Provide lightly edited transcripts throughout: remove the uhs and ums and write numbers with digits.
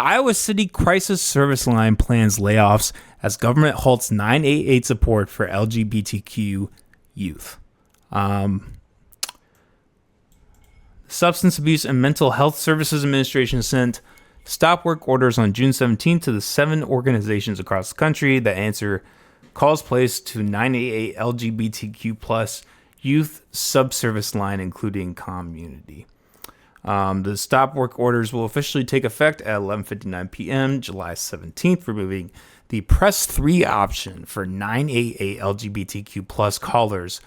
Iowa City Crisis Service Line plans layoffs as government halts 988 support for LGBTQ youth. Substance Abuse and Mental Health Services Administration sent stop work orders on June 17th to the 7 organizations across the country that answer calls placed to 988 LGBTQ plus youth subservice line, including community. The stop work orders will officially take effect at 11:59 p.m. July 17th, removing the press 3 option for 988 LGBTQ plus callers,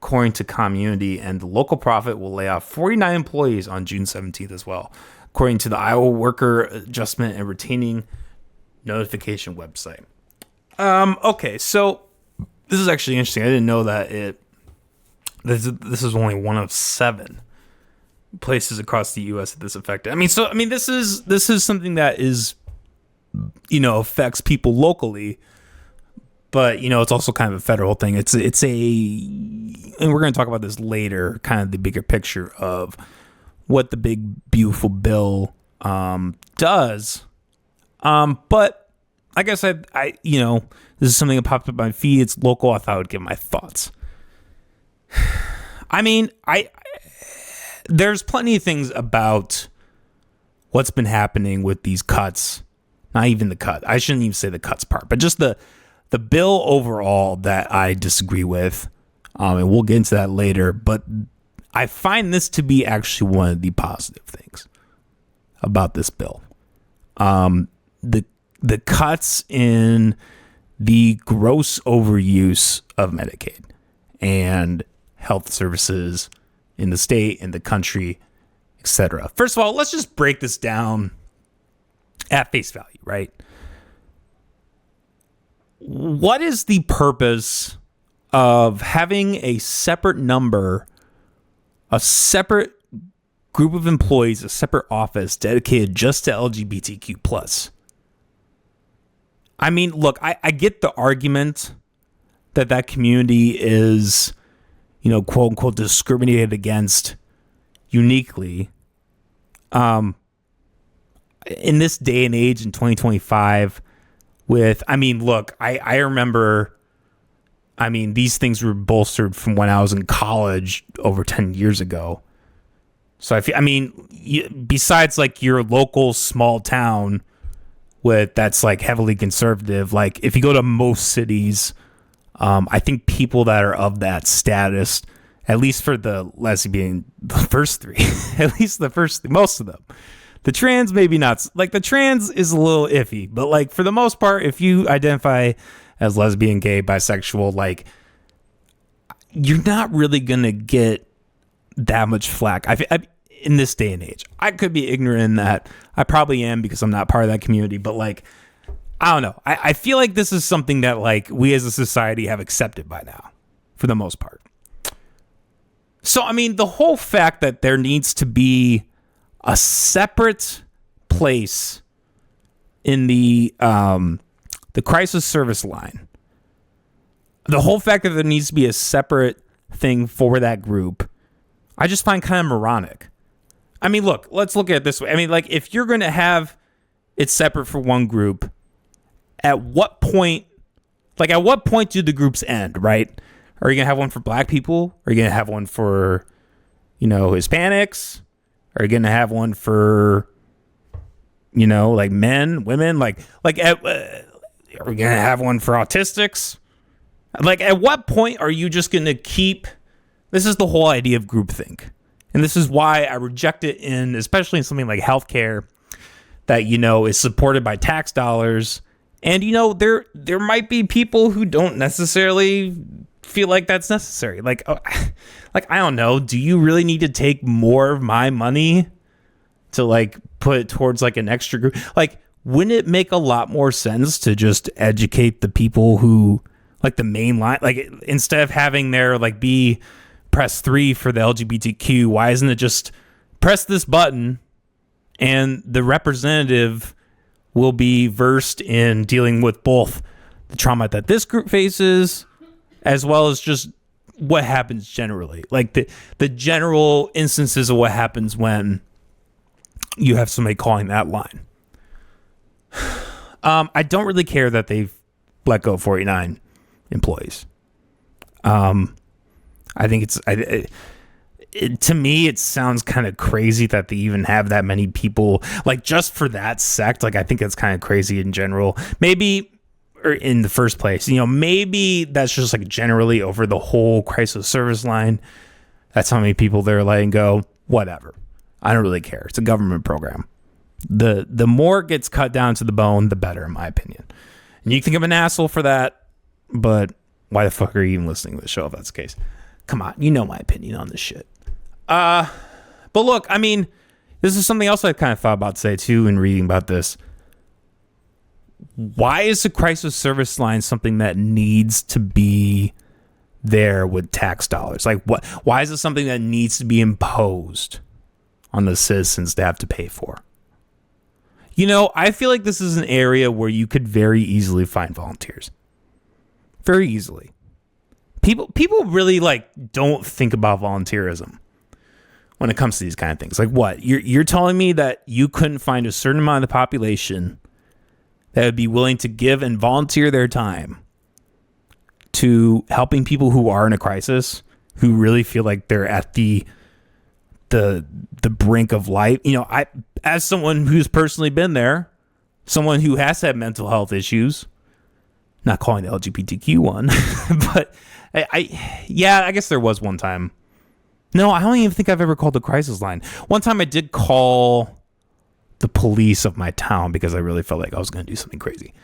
according to community, and the local profit will lay off 49 employees on June 17th as well, according to the Iowa Worker Adjustment and Retaining Notification website. Okay, so this is actually interesting. I didn't know that this is only one of 7 places across the U.S. that this affected. This is something that is, affects people locally, but it's also kind of a federal thing. It's and we're going to talk about this later, kind of the bigger picture of what the big beautiful bill does. But I guess I this is something that popped up on my feed. It's local. I thought I would give my thoughts. There's plenty of things about what's been happening with these cuts. Not even the cut. I shouldn't even say the cuts part, but just the bill overall that I disagree with. And we'll get into that later. But I find this to be actually one of the positive things about this bill. The cuts in the gross overuse of Medicaid and health services in the state, in the country, etc. First of all, let's just break this down at face value, right? What is the purpose of having a separate number, a separate group of employees, a separate office dedicated just to LGBTQ plus? Look, I get the argument that community is, quote unquote, discriminated against uniquely. In this day and age in 2025 I remember, these things were bolstered from when I was in college over 10 years ago. So besides like your local small town that's like heavily conservative, like if you go to most cities, I think people that are of that status, at least for the first 3, at least most of them. The trans, maybe not. Like the trans is a little iffy, but like for the most part, if you identify as lesbian, gay, bisexual, like you're not really going to get that much flack. In this day and age, I could be ignorant in that. I probably am because I'm not part of that community, but like, I don't know. I feel like this is something that like we as a society have accepted by now for the most part. So, the whole fact that there needs to be a separate place in the crisis service line, the whole fact that there needs to be a separate thing for that group, I just find kind of moronic. Look, let's look at it this way. Like if you're going to have it separate for one group, at what point do the groups end, right? Are you going to have one for black people? Are you going to have one for, Hispanics? Are you going to have one for, like men, women? Are we going to have one for autistics? Like, at what point are you just going to keep... This is the whole idea of groupthink. And this is why I reject it especially in something like healthcare that, is supported by tax dollars. And, there might be people who don't necessarily feel like that's necessary. Like, I don't know. Do you really need to take more of my money to like put it towards like an extra group? Like, wouldn't it make a lot more sense to just educate the people who like the main line? Like, instead of having there like be press 3 for the LGBTQ, why isn't it just press this button and the representative will be versed in dealing with both the trauma that this group faces as well as just what happens generally, like the general instances of what happens when you have somebody calling that line. I don't really care that they've let go 49 employees. I think to me, it sounds kind of crazy that they even have that many people, like, just for that sect. Like, I think that's kind of crazy in general. Maybe, or in the first place, maybe that's just like generally over the whole crisis service line. That's how many people they're letting go. Whatever. I don't really care. It's a government program. The more it gets cut down to the bone, the better, in my opinion. And you think I'm an asshole for that, but why the fuck are you even listening to the show if that's the case? Come on, you know my opinion on this shit. But look, I mean, this is something else I kind of thought about today too in reading about this. Why is the crisis service line something that needs to be there with tax dollars? Like, what? Why is it something that needs to be imposed on the citizens to have to pay for? I feel like this is an area where you could very easily find volunteers. Very easily. People really don't think about volunteerism when it comes to these kind of things. Like, what? You're telling me that you couldn't find a certain amount of the population that would be willing to give and volunteer their time to helping people who are in a crisis, who really feel like they're at the brink of life. I, as someone who's personally been there, someone who has had mental health issues, not calling the LGBTQ one, but I guess there was one time. No, I don't even think I've ever called the crisis line. One time I did call the police of my town because I really felt like I was going to do something crazy.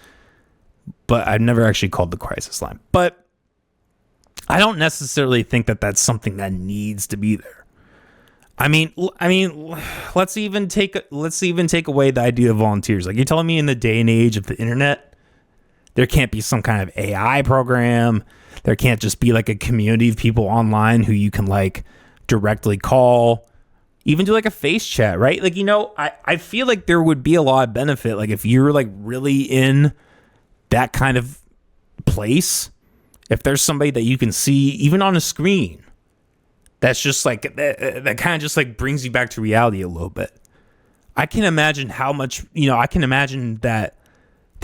But I've never actually called the crisis line. But I don't necessarily think that that's something that needs to be there. I mean, let's even take away the idea of volunteers. Like, you're telling me in the day and age of the internet, there can't be some kind of AI program. There can't just be like a community of people online who you can directly call, even do a face chat, right? I feel like there would be a lot of benefit. Like, if you're really in that kind of place, if there's somebody that you can see even on a screen, that's just that kind of just brings you back to reality a little bit. I can imagine how much, I can imagine that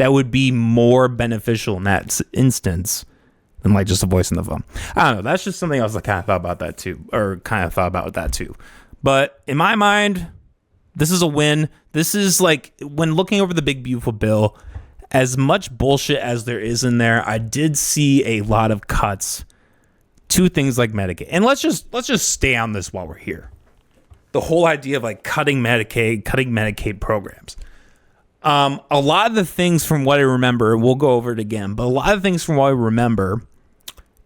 would be more beneficial in that instance than just a voice on the phone. I don't know. That's just something else I kind of thought about that too. But in my mind, this is a win. This is when looking over the big, beautiful bill, as much bullshit as there is in there, I did see a lot of cuts to things like Medicaid. And let's just stay on this while we're here. The whole idea of cutting Medicaid programs. A lot of the things from what I remember, we'll go over it again, but a lot of things from what I remember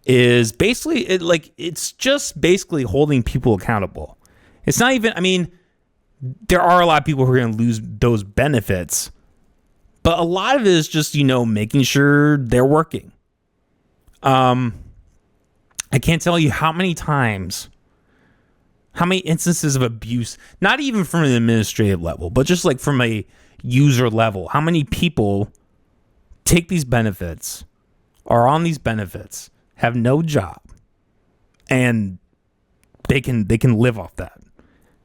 is basically it's just basically holding people accountable. It's not even, there are a lot of people who are going to lose those benefits, but a lot of it is just, making sure they're working. I can't tell you how many instances of abuse, not even from an administrative level, but just from a user level, how many people take these benefits, are on these benefits, have no job, and they can live off that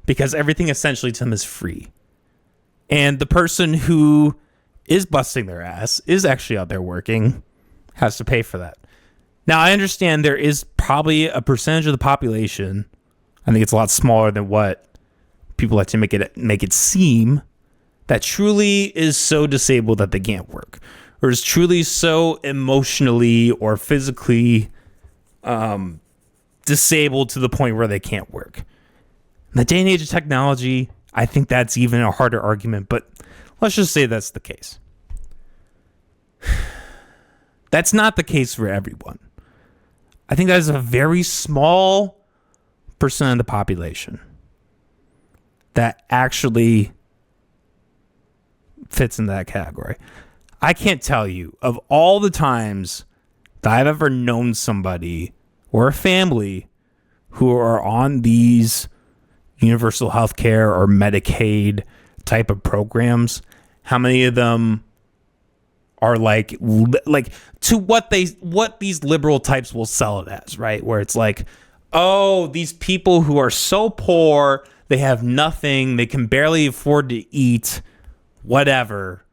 because everything essentially to them is free. And the person who is busting their ass, is actually out there working, has to pay for that. Now, I understand there is probably a percentage of the population, I think it's a lot smaller than what people like to make it seem, that truly is so disabled that they can't work, or is truly so emotionally or physically disabled to the point where they can't work. In the day and age of technology, I think that's even a harder argument, but let's just say that's the case. That's not the case for everyone. I think that is a very small percent of the population that actually fits in that category. I can't tell you of all the times that I've ever known somebody or a family who are on these universal health care or Medicaid type of programs, how many of them are to what these liberal types will sell it as, right? Where it's oh, these people who are so poor, they have nothing, they can barely afford to eat, whatever.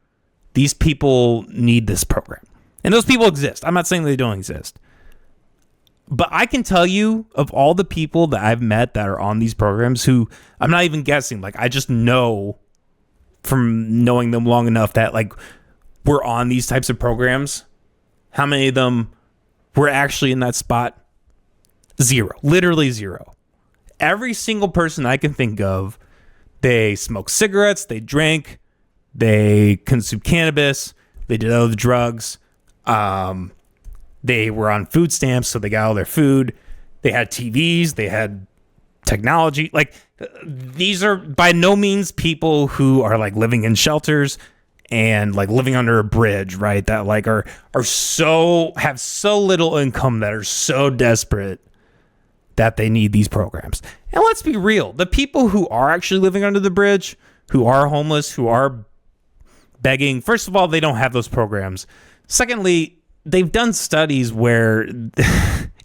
these people need this program. And those people exist. I'm not saying they don't exist. But I can tell you, of all the people that I've met that are on these programs, who I'm not even guessing, like, I just know from knowing them long enough that, like, we're on these types of programs. How many of them were actually in that spot? Zero. Literally zero. Every single person I can think of, they smoke cigarettes, they drink, they consume cannabis, they did other drugs, they were on food stamps, so they got all their food, they had TVs, they had technology. Like, these are by no means people who are like living in shelters and like living under a bridge, right? That like are so, have so little income, that are so desperate that they need these programs. And let's be real, the people who are actually living under the bridge, who are homeless, who are begging, first of all, they don't have those programs. Secondly, they've done studies where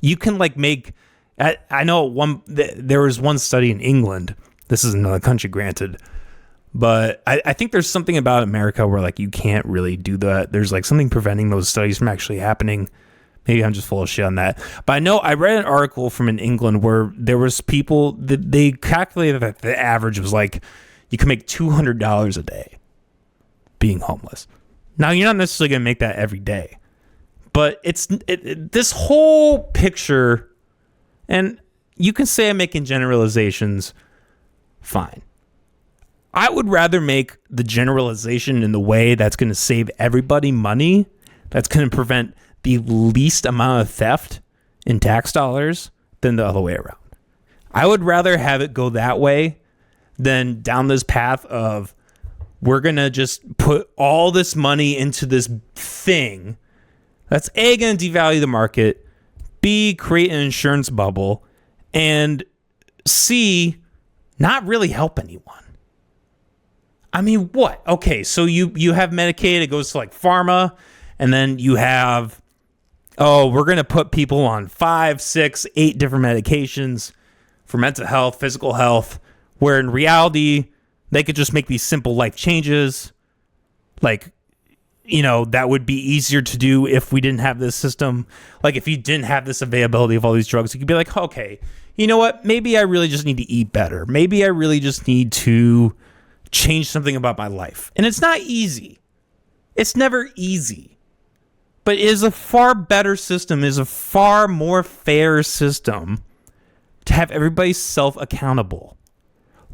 you can like make, I know there was one study in England. This is another country, granted, but I think there's something about America where like you can't really do that. There's like something preventing those studies from actually happening. Maybe I'm just full of shit on that. But I know I read an article from in England where there was people that they calculated that the average was like you can make $200 a day being homeless. Now, you're not necessarily going to make that every day, but this whole picture, and you can say I'm making generalizations, fine. I would rather make the generalization in the way that's going to save everybody money, that's going to prevent the least amount of theft in tax dollars, than the other way around. I would rather have it go that way than down this path of we're going to just put all this money into this thing that's A, going to devalue the market, B, create an insurance bubble, and C, not really help anyone. I mean, what? Okay, so you have Medicaid, it goes to like pharma, and then you have, we're going to put people on 5, 6, 8 different medications for mental health, physical health, where in reality, they could just make these simple life changes. Like, you know, that would be easier to do if we didn't have this system. Like, if you didn't have this availability of all these drugs, you could be like, okay, you know what? Maybe I really just need to eat better. Maybe I really just need to change something about my life. And it's not easy. It's never easy. But it is a far better system, is a far more fair system to have everybody self-accountable.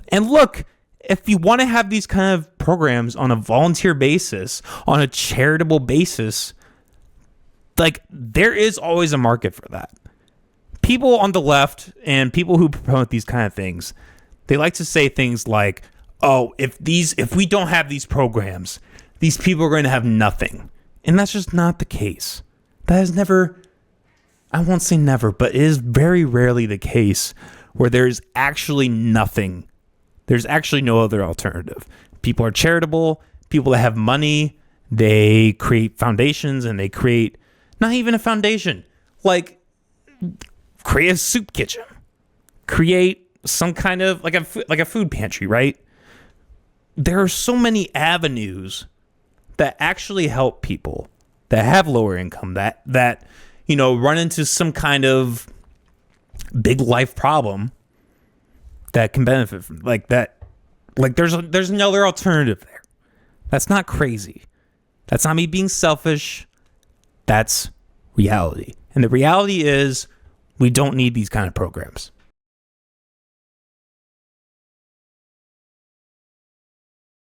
And look, if you want to have these kind of programs on a volunteer basis, on a charitable basis, like, there is always a market for that. People on the left and people who promote these kind of things, they like to say things like, oh, if we don't have these programs, these people are going to have nothing. And that's just not the case. That is never, I won't say never, but it is very rarely the case where there's actually nothing. There's actually no other alternative. People are charitable. People that have money, they create foundations, and they create not even a foundation, like create a soup kitchen, create some kind of like a food pantry, right? There are so many avenues that actually help people that have lower income, that you know, run into some kind of big life problem that can benefit from like that. Like there's another alternative there. That's not crazy. That's not me being selfish. That's reality. And the reality is we don't need these kind of programs.